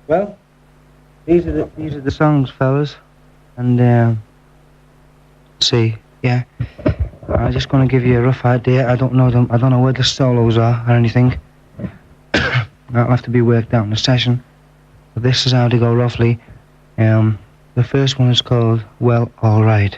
Well, these are the songs, fellas, and see, yeah. I'm just gonna give you a rough idea. I don't know them. I don't know where the solos are or anything. That'll have to be worked out in the session. But this is how they go roughly. The first one is called "Well, All Right."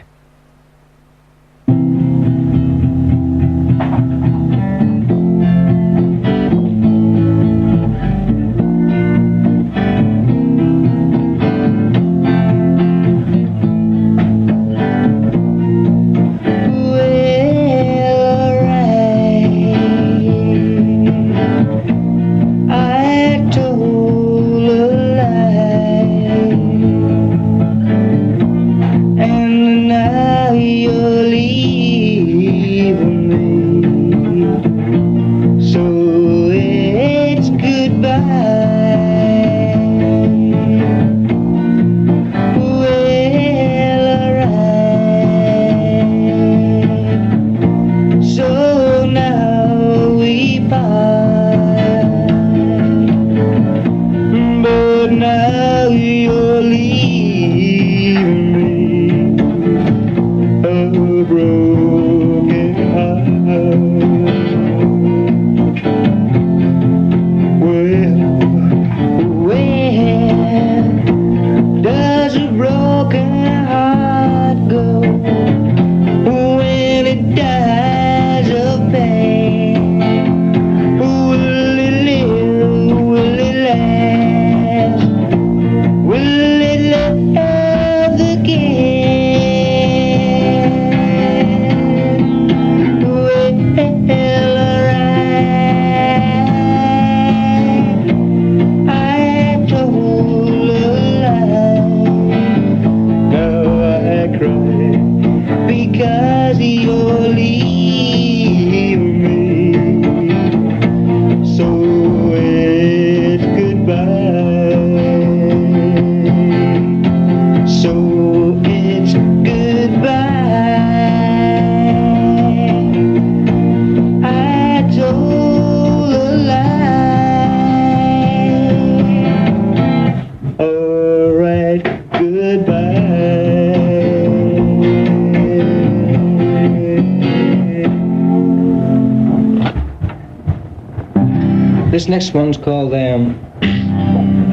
This next one's called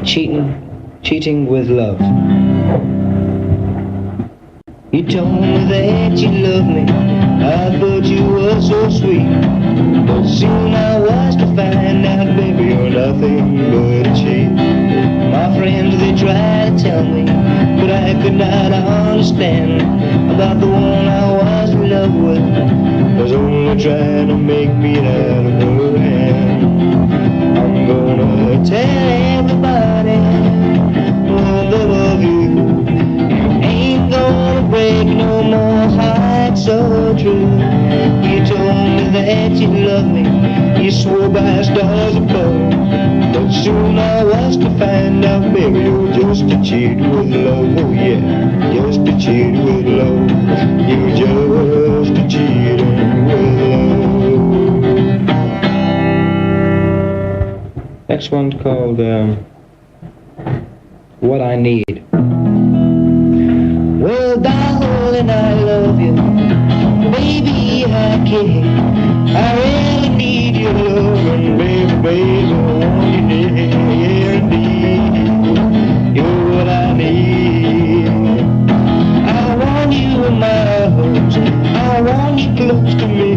Cheating with Love. You told me that you loved me, I thought you were so sweet, but soon I was to find out, baby, you're nothing but a cheat. My friends, they tried to tell me, but I could not understand about the one I was in love with, was only trying to make me out of her hand. I'm gonna tell everybody what I love you. You ain't gonna break no more hearts so true. You told me that you loved me, you swore by stars above, but soon I was to find out, baby, you're just a cheat with love. Oh yeah, just a cheat with love. You're just a cheating with love. Next one's called What I Need. Well, darling, I love you, baby, I care. I really need your love, and baby, I want you near. Yeah, indeed, you're what I need. I want you in my arms, I want you close to me,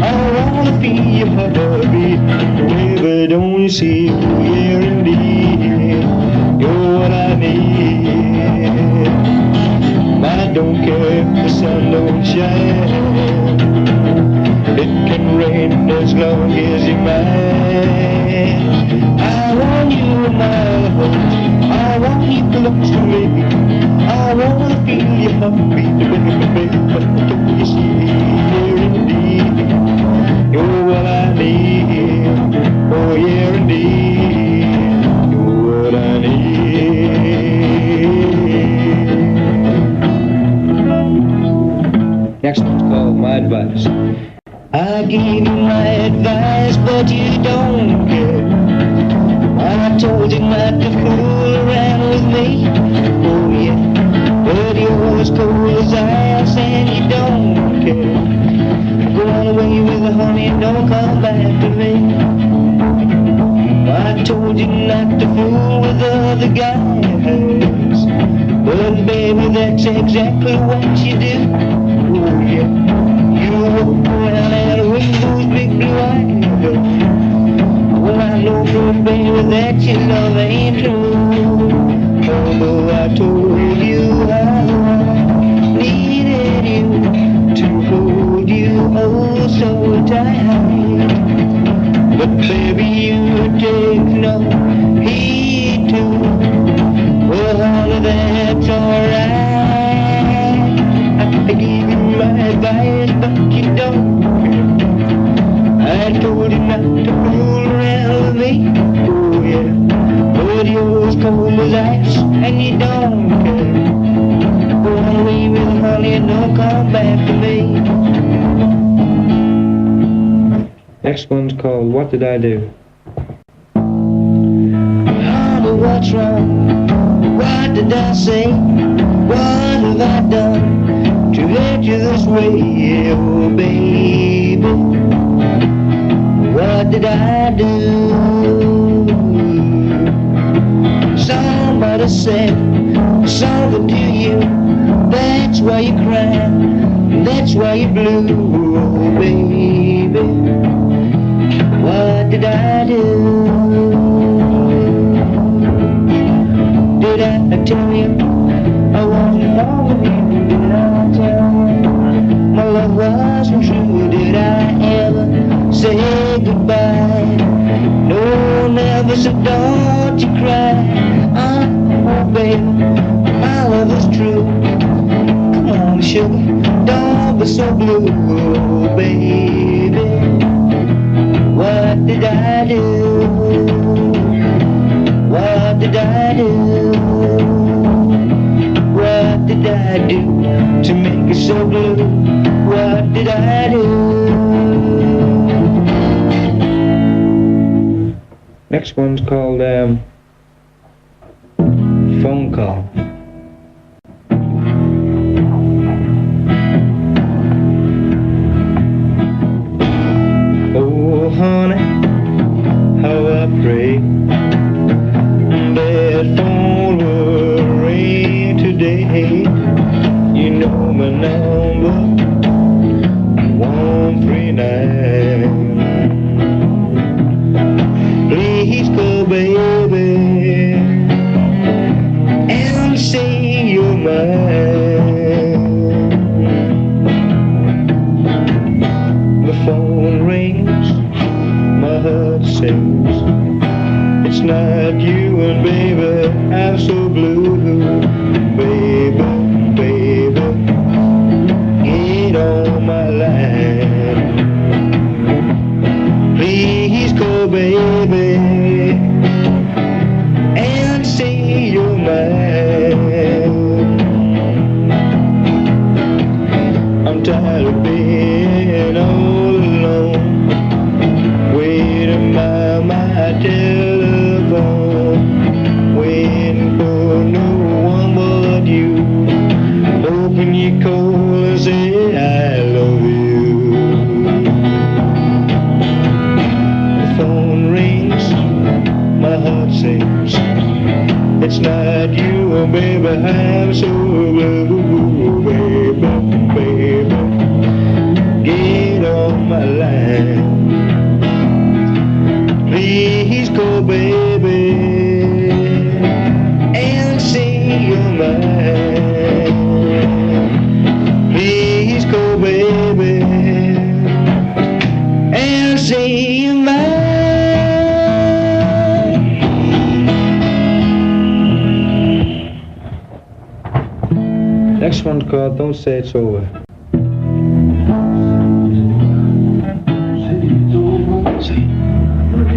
I wanna feel your heartbeat. Baby, don't you see? Yeah, indeed, you're what I need. I don't care if the sun don't shine, it can rain as long as you're mine. I want you in my arms, I want you close to me, I wanna feel your heartbeat, baby, but don't you see? Yeah, indeed, you're what I need. Oh yeah, indeed, you're what I need. Next one's called My Advice. I gave you my advice, but you don't care. I told you not to fool me. Oh yeah, but you're as cold as ice and you don't care. Go on away with the honey and don't come back to me. I told you not to fool with other guys, but baby, that's exactly what you do. Oh yeah, you walk around and with those big blue eyes. Well, I know, baby, that your love ain't true. Although I told you how I needed you to hold you oh so tight. But baby, you take no heed to. Well, honey, that's alright. I give you my advice, but you don't care. I told you not to fool around with me. Oh yeah, but you're as cold as ice and you don't care. Go on away with honey and don't come back to me. Next one's called What Did I Do? Honey, what's wrong? What did I say? What have I done to hurt you this way? Oh baby, what did I do? Somebody said something to you, that's why you cry, that's why you blue. Oh baby, what did I do? Did I tell you I wasn't wrong with you? Did I tell you my love wasn't true? Did I ever say goodbye? No, never, so don't you cry. Oh baby, my love is true. Come on sugar, don't be so blue. Oh baby, what did I do? What did I do? What did I do to make you so blue? What did I do? Next one's called Phone Call. Oh honey, how I pray that phone will ring today. You know my number, 139. Please call baby and say you're mine. The phone rings, my heart sings. It's not you and baby, I'm so blue. Baby, baby, get on my line. Please call baby and say you're mine. I'm tired of being all alone, waiting by my telephone, waiting for no one but you, hoping you call and say I love you. The phone rings, my heart sings. It's not you, baby, I'm so blue. Baby, baby, get on my line. Please call baby and say you're mine. Please call baby and say you're mine. Next one's called Don't Say It's Over.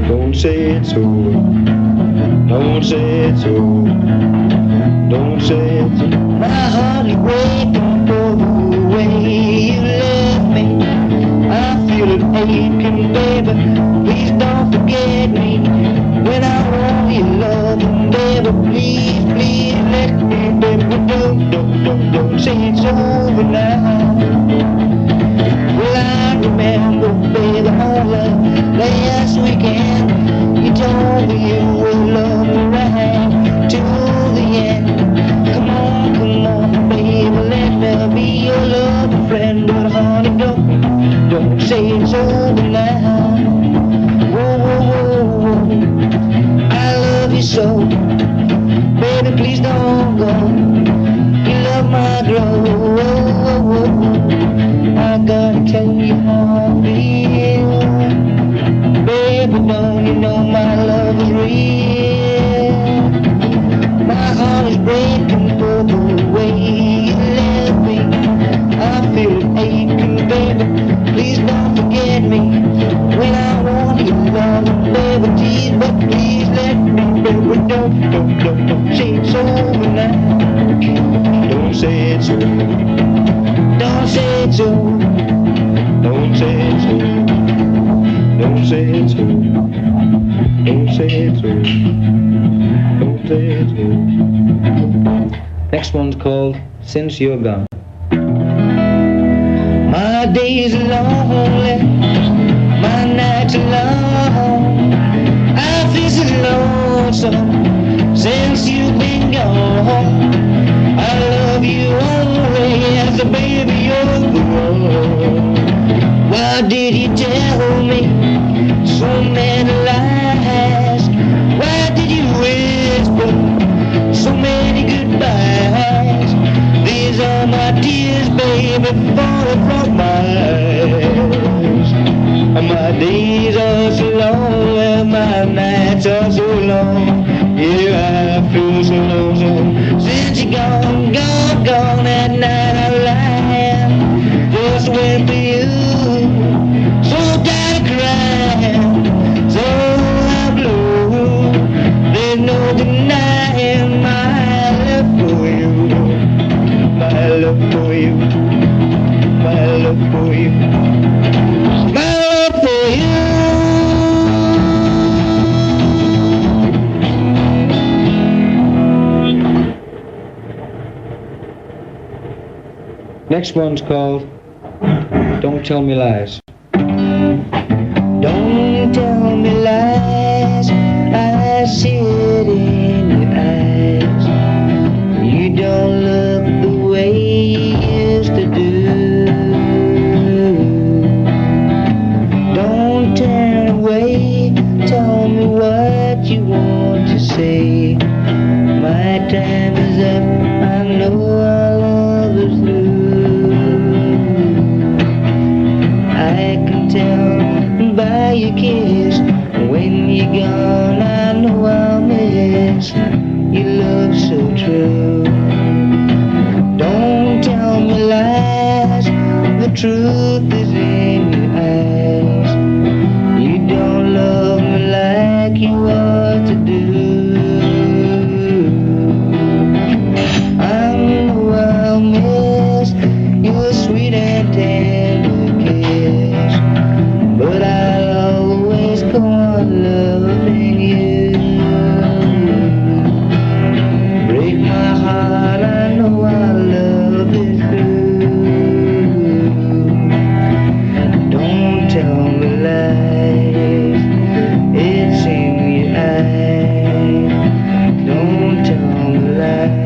Don't say it's over. Don't say it's over. Don't say it's over. My heart is breaking for the way you left me. I feel it aching, baby. Please don't forget me when I want your love, baby. Please, please. don't say it's over now. Well, I remember, baby, last weekend you told me you would love me right till the end. Come on, baby, let me be your loving friend. But honey, don't say it's over now. Whoa, whoa, whoa, whoa. I love you so, baby, please don't go. You love my glow. Whoa, whoa, whoa. I gotta tell you how I feel. Baby, don't you know my love is real? My heart is breaking for the way you left me. I feel it aching, baby, please don't forget me. When I want your love, baby, tease, but please let me, baby, don't say it's over now. Don't say it's over. Don't say it's over. Don't say it's over. Don't say it's over. Don't say it's over. Don't say it's over. Next one's called Since You're Gone. My days are lonely, my nights are long. I feel so lonesome since you've been gone. I love you only as a baby, you're the one. Why did you tell me so many lies? Why did you whisper so many goodbyes? These are my tears, baby, falling from my eyes. My days are so long and my nights are so long. Yeah, I feel so lonesome since you're gone, gone, gone. At night I lie, just wait for you. So tired of crying, so I'm blue. There's no denying my love for you. My love for you. My love for you. My love for you. Next one's called Don't Tell Me Lies. Don't tell me lies, I see it in your eyes. You don't look the way you used to do. Don't turn away, tell me what you want to say. My time is up, I know our love is through. I can tell by your kiss, when you're gone I know I'll miss your love so true. Don't tell me lies, the truth is in your eyes. You don't love me like you ought to do. I know I'll miss your sweet and tender kiss, but I'll always go on loving you. Break my heart, I know our love is through. Don't tell me lies, it's in your eyes. Don't tell me lies.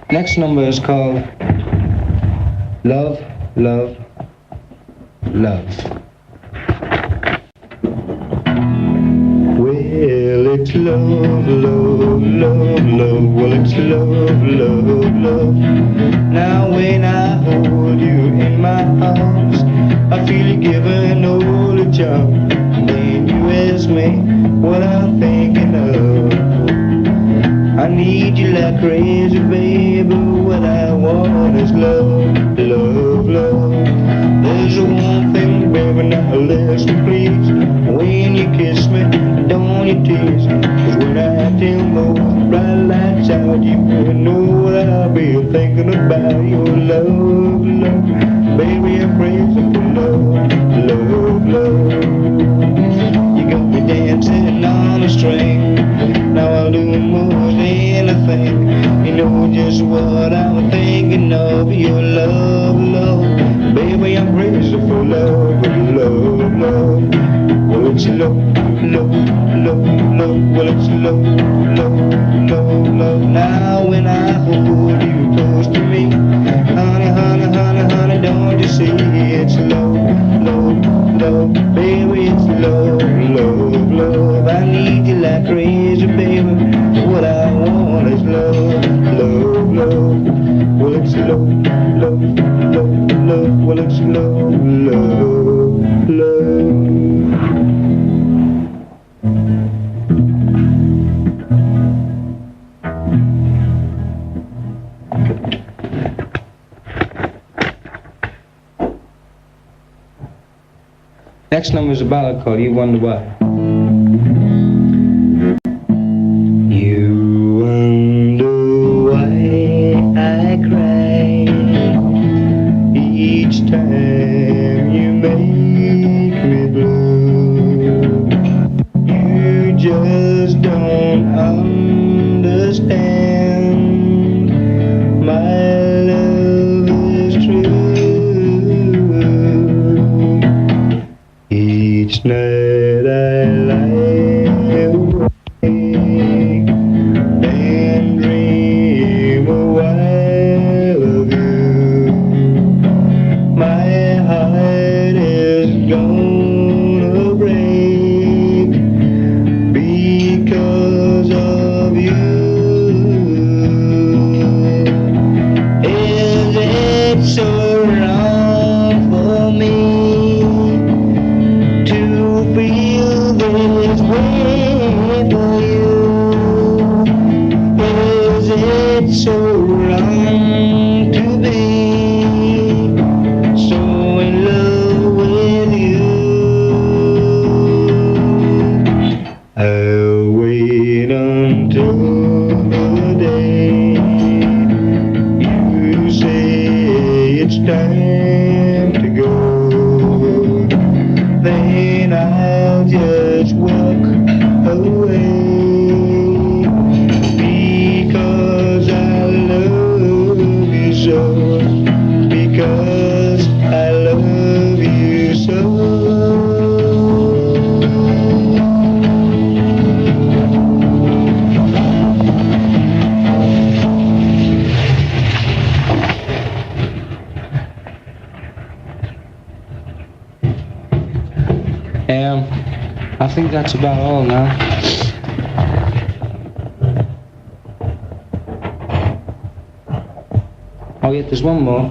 Next number is called Love, Love, Love. Well, it's love, love, love, love. Well, it's love, love, love. Now when I hold you in my arms, I feel you giving all the charm. Then you ask me what I'm thinking of. I need you like crazy, baby. What I want is love, love, love. There's one thing, baby, now listen, please. When you kiss me, don't you tease. 'Cause when I dim those bright lights out, you know that I'll be thinking about your love, love. Baby, I'm crazy for love, love, love. You got love, love. Well, it's love, love, love, love. Well, it's love, love, love, love. Now when I hold you close to me, honey, honey, honey, honey, don't you see? It's love, love, love. Baby, it's love, love, love. I need you like crazy, baby. What I want is love, love, love. Well, it's love, love, love, love. Well, it's love, love, love. Next number is a ballad called You Wonder Why. You wonder why I cry each time you make me blue. You just don't understand. My love is true. Each night I lie awake and dream a while of you. My heart is gonna break because of you. Is it so wrong for me to feel this way for you? Is it so wrong to be so in love with you? I'll wait until the day you say it's time to go. Then I'll just walk away because I love you so. Because I love you so. I think that's about all now. Oh yeah, there's one more.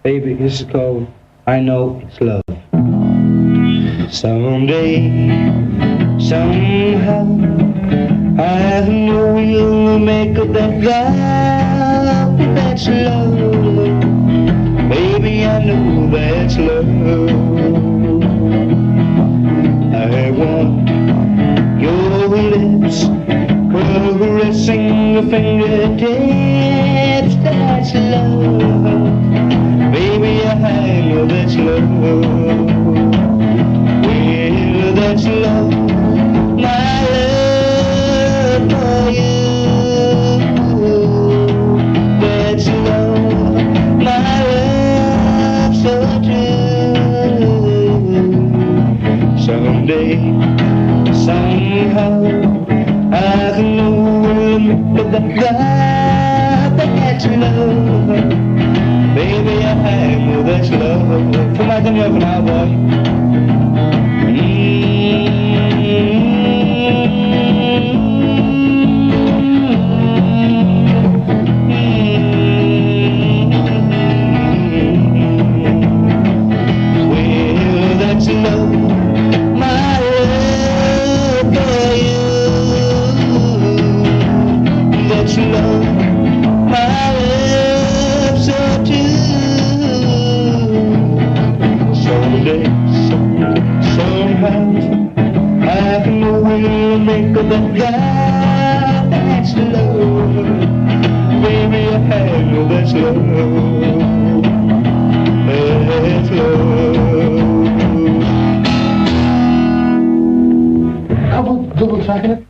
Baby, this is called I Know It's Love. Someday, somehow, I know we'll make up that vow. That's love. Baby, I know that's love. I want your lips caressing your fingertips. That's love. Baby, I know that's love. Well, that's love. My love for you. That's love. My love so true. Someday, somehow, I know we'll make that vow. That's love. Baby, I know that's love. Come back on your now, boy. Well, that's love. My love for you. That's love. My love so true. Someday, somehow, I know we'll make up that vow. That's love. Baby, I know that's love. That's love. double tracking it.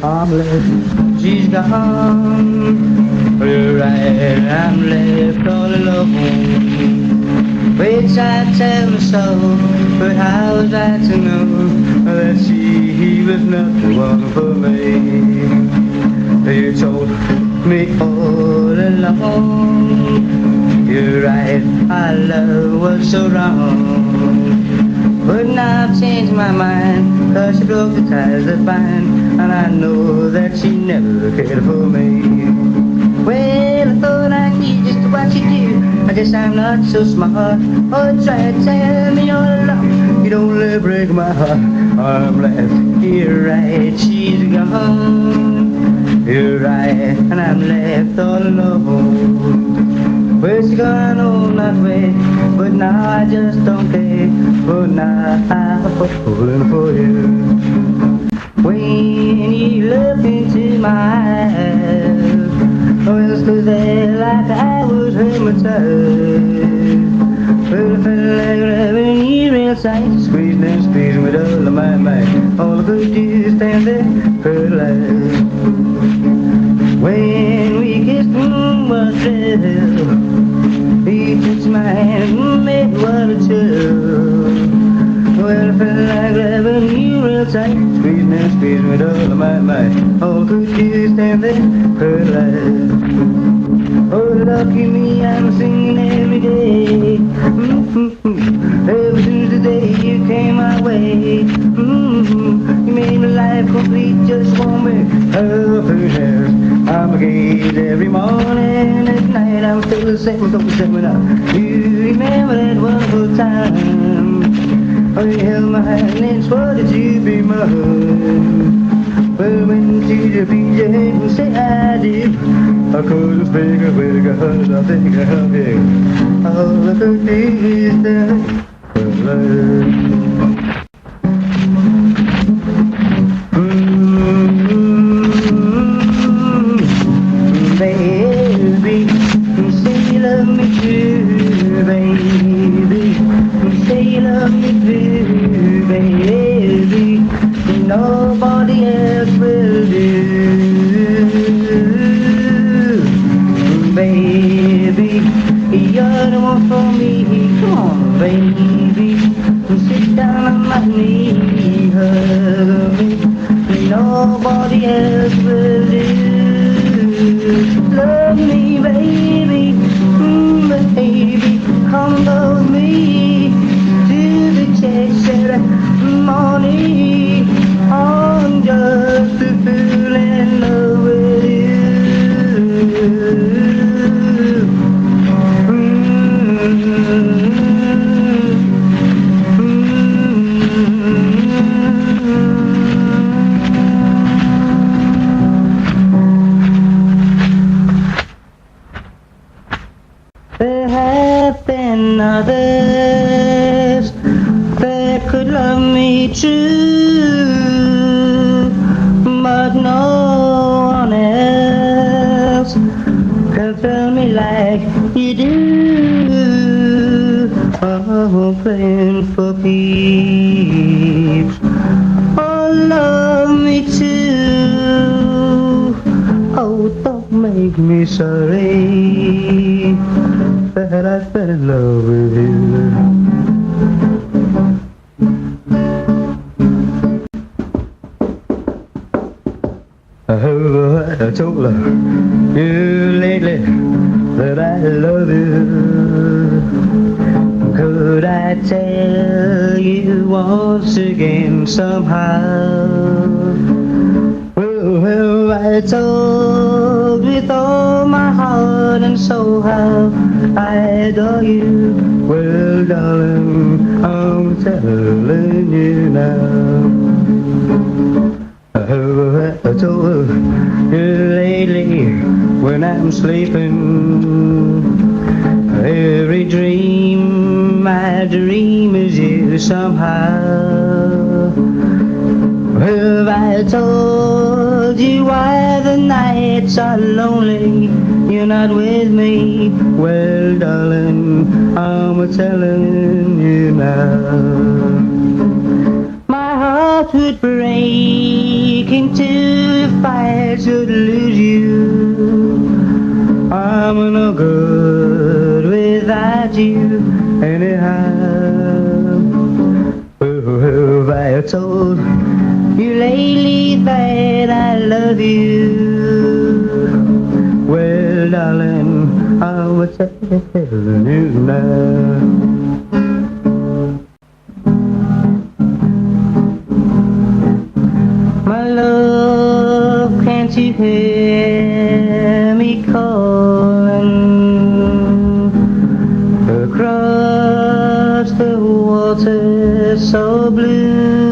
I'm left, she's gone. You're right, I'm left all alone. Which I tell me so, but how was I to know that she was not the one for me? You told me all along. You're right, our love was so wrong. But now I've changed my mind, 'cause she broke the ties that bind, and I know that she never cared for me. Well, I thought I knew just what you do, I guess I'm not so smart. Oh, try to tell me all along, you don't let break my heart. I'm left, you're right, she's gone. You're right, and I'm left all alone. Where's she gone? Oh, not way, but now I just don't care. But now I'm falling for you. When you look into my eyes, oh, it's 'cause they like I was hypnotized. Well, I felt like grabbing you real tight, squeezing and squeezing with all of my might. All I could do is stand there, paralyzed. When we kissed, what a thrill. He touched my hand, made what a chill. Well, I felt like grabbing you real tight, squeezing and squeezing with all of my might. All I could do is stand there, paralyzed. Oh, lucky me, I'm singing every day. Ever since the day you came my way. You made my life complete, just one way of happiness. I'm a gaze every morning, at night I'm still the same, don't set me up. You remember that wonderful time? Oh, you held my hand and swore that you'd be mine. Well, when did you beat your head and say I did? I couldn't figure where to go, I think of you. All I could do is die. Baby, say you love me too, baby. Say you love me too, baby. Nobody else will do. Baby, you're the one for me. Come on, baby. Sit down on my knee, hug me. Nobody else will do. Love me, baby, baby. Come love me to the Cheshire morning. I'm just a fool in love with you. There have been others that could love me true, but no one else can feel me like you do. Oh, playing for keeps. Oh, love me too. Oh, don't make me sorry that I fell in love with you. Oh, I told her you lately that I love you. Could I tell you once again somehow? Well, I told with all my heart and soul how I adore you. Well, darling, I'm telling you now. Oh, I told you lately when I'm sleeping, every dream I dream is you somehow. Well, I told told you why the nights are lonely. You're not with me. Well, darling, I'm a-telling you now. My heart would break into if I should lose you. I'm no good without you anyhow. Oh, I told you lately that I love you. Well, darling, I was telling you now. My love, can't you hear me calling across the water so blue?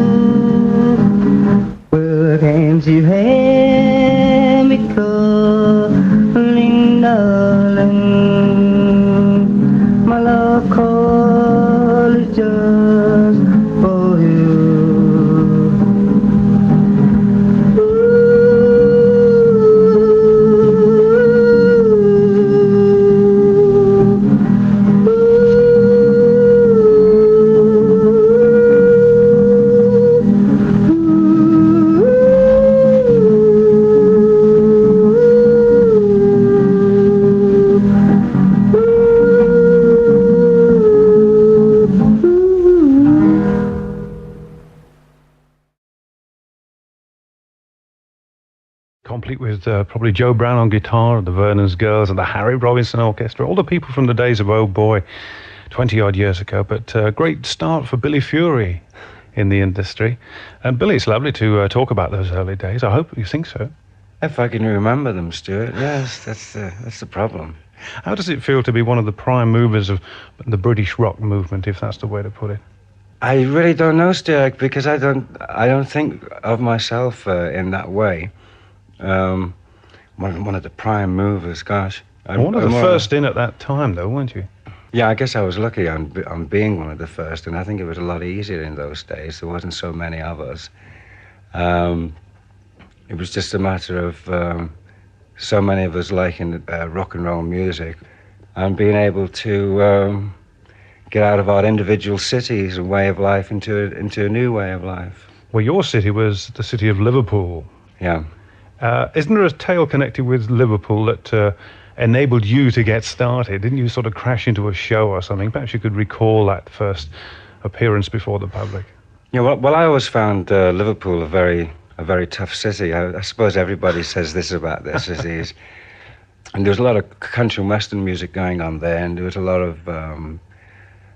Well, can't you hear me calling, darling? My love call is just for you. Complete with probably Joe Brown on guitar, the Vernon's Girls and the Harry Robinson Orchestra, all the people from the days of Oh Boy, 20-odd years ago. But great start for Billy Fury in the industry. And Billy, it's lovely to talk about those early days. I hope you think so. If I can remember them, Stuart, yes, that's the problem. How does it feel to be one of the prime movers of the British rock movement, if that's the way to put it? I really don't know, Stuart, because I don't think of myself in that way. One of the prime movers, gosh. One of the first in at that time, though, weren't you? Yeah, I guess I was lucky on being one of the first, and I think it was a lot easier in those days. There wasn't so many of us. It was just a matter of so many of us liking rock and roll music and being able to get out of our individual cities and way of life into a new way of life. Well, your city was the city of Liverpool. Yeah. Isn't there a tale connected with Liverpool that enabled you to get started? Didn't you sort of crash into a show or something? Perhaps you could recall that first appearance before the public. Yeah, well, I always found Liverpool a very tough city. I suppose everybody says this about their cities. And there was a lot of country and western music going on there, and there was a lot of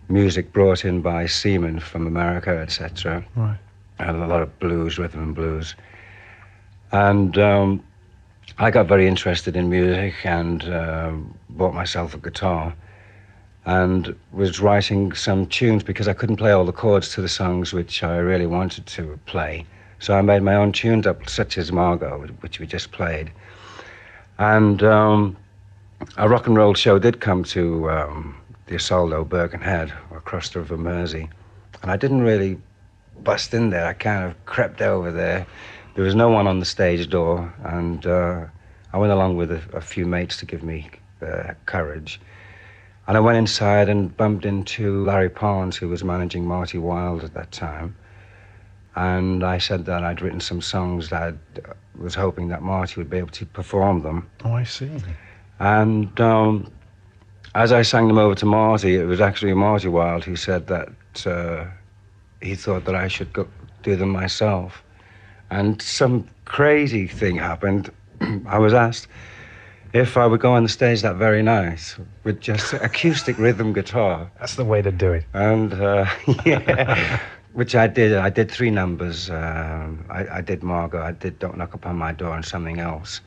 music brought in by seamen from America, etc. Right. And a lot of blues, rhythm and blues. And I got very interested in music and bought myself a guitar and was writing some tunes because I couldn't play all the chords to the songs which I really wanted to play. So I made my own tunes up, such as Margot, which we just played. And a rock and roll show did come to the Isolde, Birkenhead, across the River Mersey. And I didn't really bust in there. I kind of crept over there. There was no one on the stage door, and I went along with a few mates to give me courage. And I went inside and bumped into Larry Parnes, who was managing Marty Wilde at that time. And I said that I'd written some songs that I was hoping that Marty would be able to perform them. Oh, I see. And as I sang them over to Marty, it was actually Marty Wilde who said that he thought that I should go do them myself. And some crazy thing happened. I was asked if I would go on the stage that very night with just acoustic rhythm guitar. That's the way to do it. And yeah, which I did. I did 3 numbers. I did Margot, I did Don't Knock Upon My Door, and something else.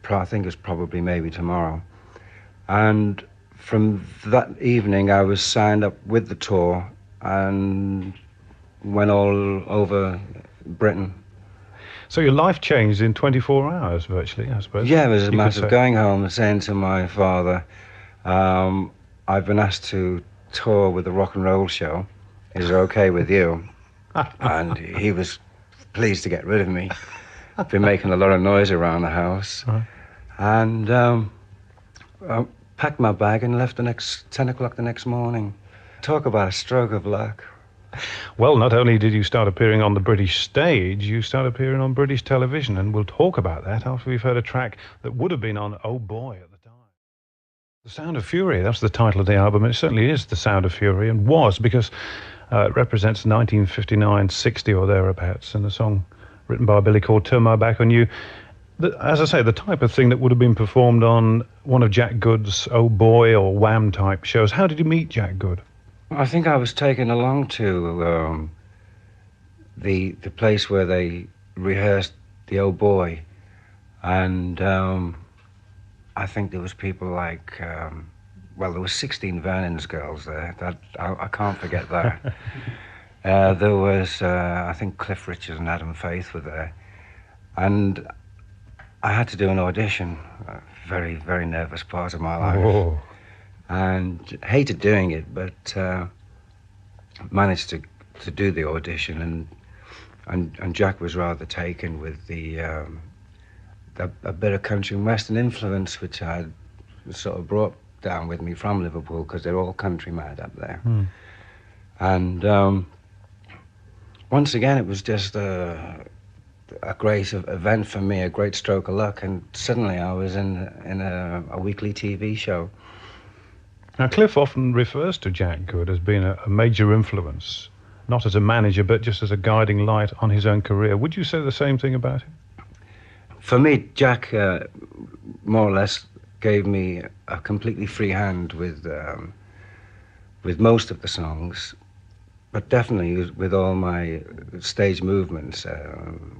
I think it was probably Maybe Tomorrow. And from that evening, I was signed up with the tour and went all over Britain. So your life changed in 24 hours, virtually, I suppose. Yeah, it was a matter of going home and saying to my father, I've been asked to tour with the rock and roll show. Is it okay with you? And he was pleased to get rid of me. been making a lot of noise around the house. Right. And I packed my bag and left the next 10 o'clock the next morning. Talk about a stroke of luck. Well, not only did you start appearing on the British stage, you started appearing on British television, and we'll talk about that after we've heard a track that would have been on Oh Boy at the time. The Sound of Fury, that's the title of the album. It certainly is The Sound of Fury, and was, because it represents 1959, 60 or thereabouts, and a song written by Billy called Turn My Back on You. As I say, the type of thing that would have been performed on one of Jack Good's Oh Boy or Wham type shows. How did you meet Jack Good? I think I was taken along to the place where they rehearsed the Oh Boy, and I think there was people like, well, there was 16 Vernon's girls there. I can't forget that. There was, I think Cliff Richards and Adam Faith were there, and I had to do an audition. A very, very nervous part of my life. Oh. And hated doing it, but managed to do the audition, and Jack was rather taken with the a bit of country and western influence, which I had sort of brought down with me from Liverpool, because they're all country mad up there. And once again, it was just a great event for me, a great stroke of luck, and suddenly I was in a weekly TV show. Now, Cliff often refers to Jack Good as being a major influence, not as a manager, but just as a guiding light on his own career. Would you say the same thing about him? For me, Jack more or less gave me a completely free hand with most of the songs, but definitely with all my stage movements,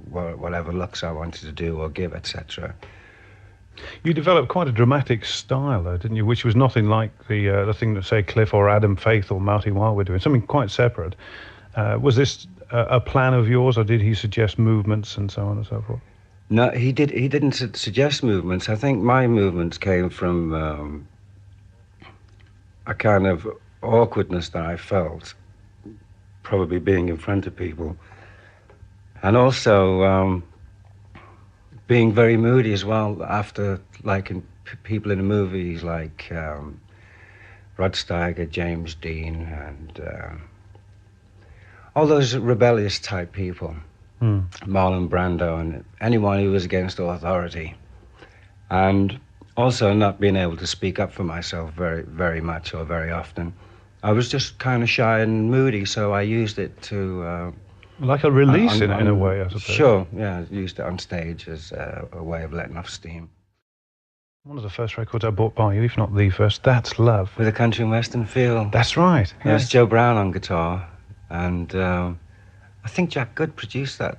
whatever looks I wanted to do or give, etc. You developed quite a dramatic style, though, didn't you? Which was nothing like the thing that, say, Cliff or Adam Faith or Marty Wilde were doing. Something quite separate. Was this a plan of yours, or did he suggest movements and so on and so forth? No, he didn't suggest movements. I think my movements came from a kind of awkwardness that I felt, probably being in front of people, and also being very moody as well, after liking people in the movies like Rod Steiger, James Dean, and all those rebellious type people. Marlon Brando, and anyone who was against authority. And also not being able to speak up for myself very, very much or very often. I was just kind of shy and moody, so I used it to... like a release in a way, I suppose. Sure, yeah, I used it on stage as a way of letting off steam. One of the first records I bought by you, if not the first, That's Love. With a country and western feel. That's right. It was Joe Brown on guitar, and I think Jack Good produced that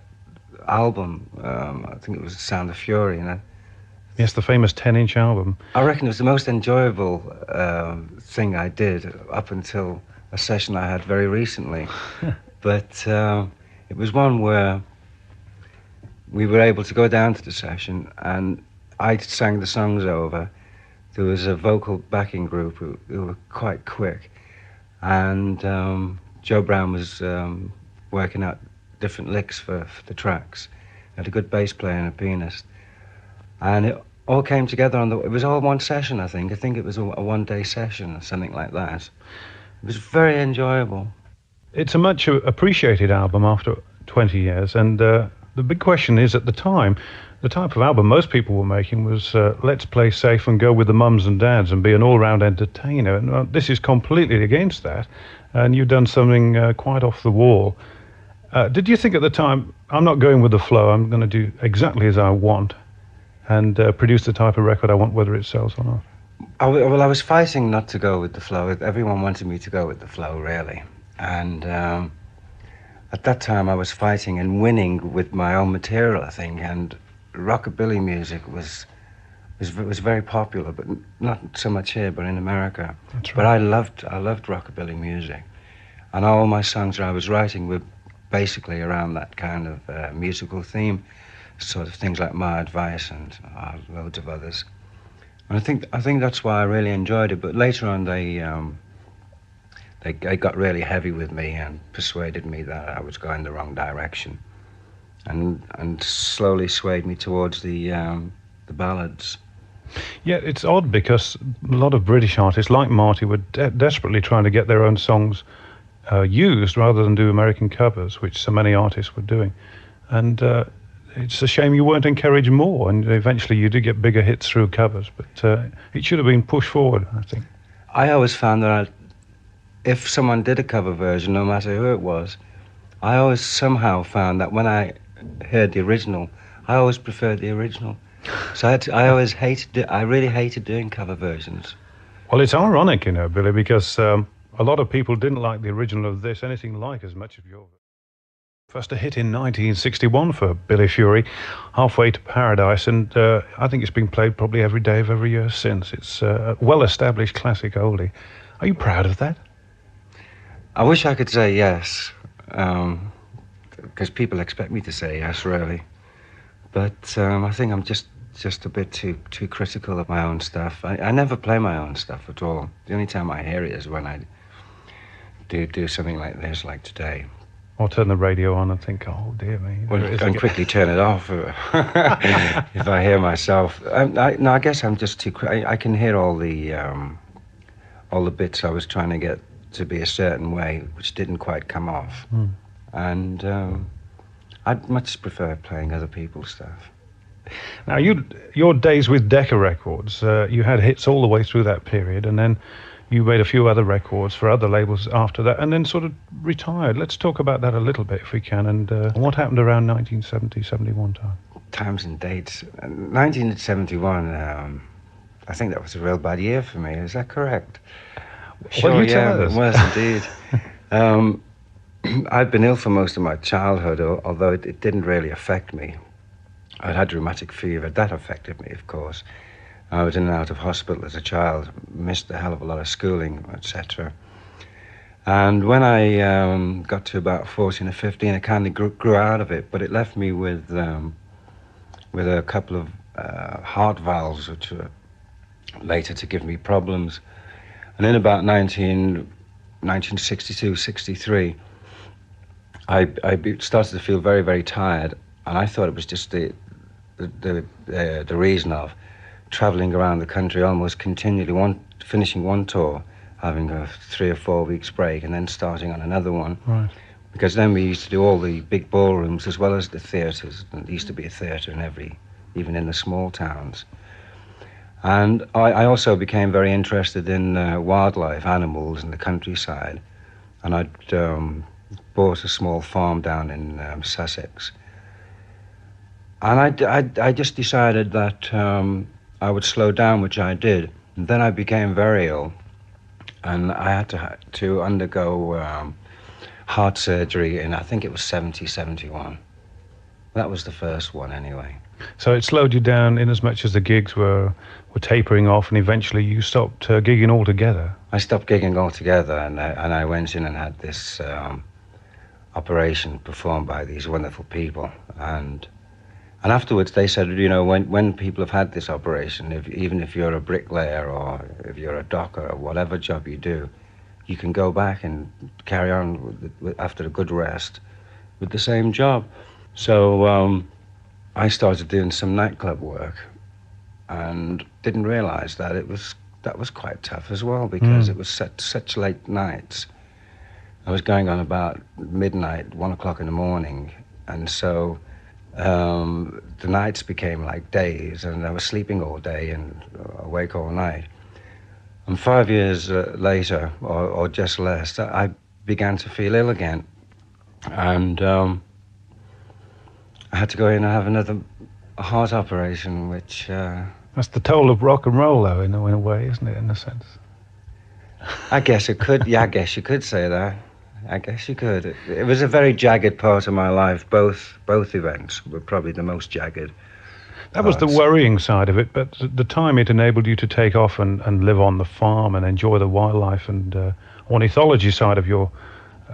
album. I think it was The Sound of Fury, and Yes, the famous 10-inch album. I reckon it was the most enjoyable thing I did up until a session I had very recently. But it was one where we were able to go down to the session, and I sang the songs over. There was a vocal backing group who were quite quick, and Joe Brown was working out different licks for the tracks. Had a good bass player and a pianist, and it all came together it was all one session. I think it was a one-day session or something like that. It was very enjoyable. It's a much appreciated album after 20 years, and the big question is, at the time, the type of album most people were making was let's play safe and go with the mums and dads and be an all-round entertainer. And this is completely against that, and you've done something quite off the wall. Did you think at the time, I'm not going with the flow, I'm going to do exactly as I want and produce the type of record I want, whether it sells or not? I was fighting not to go with the flow. Everyone wanted me to go with the flow, really. And at that time, I was fighting and winning with my own material, I think, and rockabilly music was very popular, but not so much here, but in America. That's right. But I loved rockabilly music, and all my songs that I was writing were basically around that kind of musical theme, sort of things like My Advice and loads of others. And I think that's why I really enjoyed it. But later on, they got really heavy with me and persuaded me that I was going the wrong direction. and slowly swayed me towards the ballads. Yeah, it's odd because a lot of British artists like Marty were desperately trying to get their own songs used rather than do American covers, which so many artists were doing. And it's a shame you weren't encouraged more, and eventually you did get bigger hits through covers, but it should have been pushed forward, I think. I always found that if someone did a cover version, no matter who it was, I always somehow found that when I heard the original, I always preferred the original. So I really hated doing cover versions. Well, it's ironic, you know, Billy, because a lot of people didn't like the original of this anything like as much of yours. First a hit in 1961 for Billy Fury, Halfway to Paradise, and I think it's been played probably every day of every year since. It's a well-established classic oldie. Are you proud of that? I wish I could say yes, because people expect me to say yes, really. But I think I'm just a bit too critical of my own stuff. I never play my own stuff at all. The only time I hear it is when I do something like this, like today. Or turn the radio on and think, oh dear me. Well, and quickly turn it off if I hear myself. I guess I'm just too. I can hear all the bits I was trying to get to be a certain way, which didn't quite come off. And I'd much prefer playing other people's stuff. Now, your days with Decca Records, you had hits all the way through that period, and then you made a few other records for other labels after that, and then sort of retired. Let's talk about that a little bit, if we can, and what happened around 1970, 71 time? Times and dates. 1971, I think that was a real bad year for me. Is that correct? Well, you tell us. It was indeed. I'd been ill for most of my childhood, although it didn't really affect me. I'd had rheumatic fever. That affected me, of course. I was in and out of hospital as a child, missed a hell of a lot of schooling, etc. And when I got to about 14 or 15, I kind of grew out of it, but it left me with a couple of heart valves, which were later to give me problems. And in about 1962, 63, I started to feel very, very tired, and I thought it was just the reason of traveling around the country almost continually, finishing one tour, having a 3 or 4 weeks break, and then starting on another one. Right. Because then we used to do all the big ballrooms as well as the theatres. And there used to be a theatre in even in the small towns. And I also became very interested in wildlife, animals, and the countryside. And I'd bought a small farm down in Sussex. And I just decided that I would slow down, which I did. And then I became very ill, and I had to undergo heart surgery in, I think it was 71. That was the first one, anyway. So it slowed you down in as much as the gigs were tapering off, and eventually you stopped gigging altogether. I stopped gigging altogether, and I went in and had this operation performed by these wonderful people. And afterwards they said, you know, when people have had this operation, even if you're a bricklayer or if you're a docker or whatever job you do, you can go back and carry on after a good rest with the same job. So I started doing some nightclub work and didn't realize that that was quite tough as well, because it was such late nights. I was going on about midnight, 1 o'clock in the morning, and so the nights became like days, and I was sleeping all day and awake all night. And 5 years later, or just less, I began to feel ill again, and I had to go in and have another heart operation, which... That's the toll of rock and roll, though, in a way, isn't it, in a sense? I guess it could. Yeah, I guess you could say that. I guess you could. It was a very jagged part of my life. Both events were probably the most jagged. That was the worrying side of it, but at the time it enabled you to take off and live on the farm and enjoy the wildlife and ornithology side of your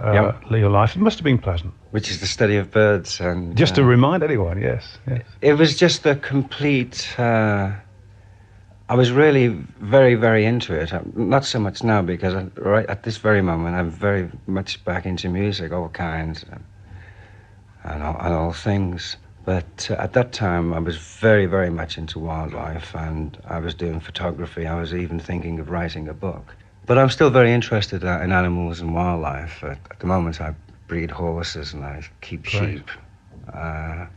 life. It must have been pleasant. Which is the study of birds. And just to remind anyone, yes. It was just a complete... I was really very, very into it. Not so much now, because right at this very moment, I'm very much back into music, all kinds. and all things. But at that time, I was very, very much into wildlife, and I was doing photography. I was even thinking of writing a book. But I'm still very interested in animals and wildlife. At the moment, I breed horses and I keep sheep. And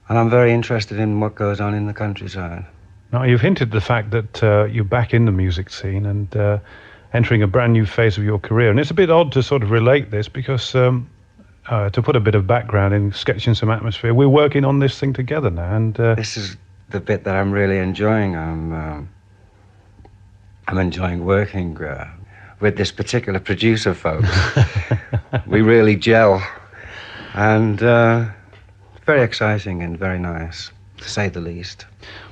I'm very interested in what goes on in the countryside. Now, you've hinted the fact that you're back in the music scene and entering a brand new phase of your career. And it's a bit odd to sort of relate this because, to put a bit of background in sketching some atmosphere, we're working on this thing together now. And this is the bit that I'm really enjoying. I'm enjoying working with this particular producer, folks. We really gel. And very exciting and very nice, to say the least.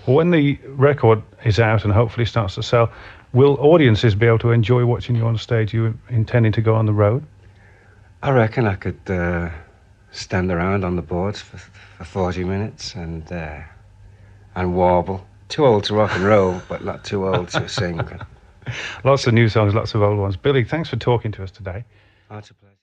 When the record is out and hopefully starts to sell, will audiences be able to enjoy watching you on stage? You intending to go on the road? I reckon I could stand around on the boards for 40 minutes and warble. Too old to rock and roll, but not too old to sing. Lots of new songs, lots of old ones. Billy, thanks for talking to us today. Oh, it's a pleasure.